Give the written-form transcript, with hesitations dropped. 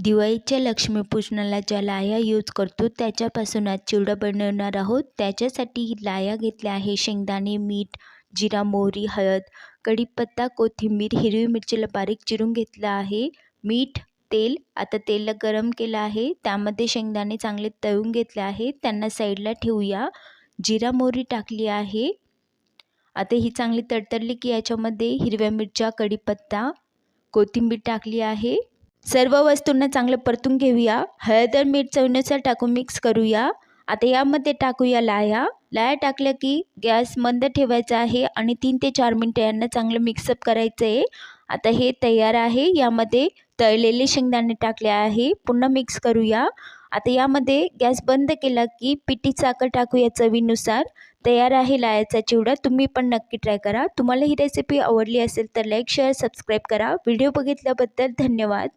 दिवाळीच्या लक्ष्मीपूजनाला ज्या लाह्या यूज करतो त्याच्यापासून आज चिवडा बनवणार आहोत। त्याच्यासाठी लाह्या घेतल्या आहे, शेंगदाणे, मीठ, जिरा, मोहरी, हळद, कढीपत्ता, कोथिंबीर, हिरवी मिरचीला बारीक चिरून घेतलं आहे, मीठ, तेल। आता तेल गरम केलं आहे, त्यामध्ये शेंगदाणे चांगले तळून घेतले आहे, त्यांना साईडला ठेवूया। जिरा मोहरी टाकली आहे। आता ही चांगली तडतडली की याच्यामध्ये हिरव्या मिरच्या, कढीपत्ता, कोथिंबीर टाकली आहे। सर्व वस्तूंना चांगलं परतून घेऊया। हळद आणि मीठ चवीनुसार टाकून मिक्स करूया। आता यामध्ये टाकूया लाह्या। लाह्या टाकल्या की गॅस मंद ठेवायचा आहे आणि 3 ते 4 मिनिटे यांना चांगलं मिक्सअप करायचं आहे। आता हे तयार आहे। यामध्ये तळलेले शेंगदाणे टाकले आहे, पुन्हा मिक्स करूया। आता यामध्ये गॅस बंद केला की पिठी साखर टाकूया चवीनुसार। तयार आहे लाह्याचा चिवडा। तुम्ही पण नक्की ट्राय करा। तुम्हाला ही रेसिपी आवडली असेल तर लाईक, शेअर, सबस्क्राईब करा। व्हिडिओ बघितल्याबद्दल धन्यवाद।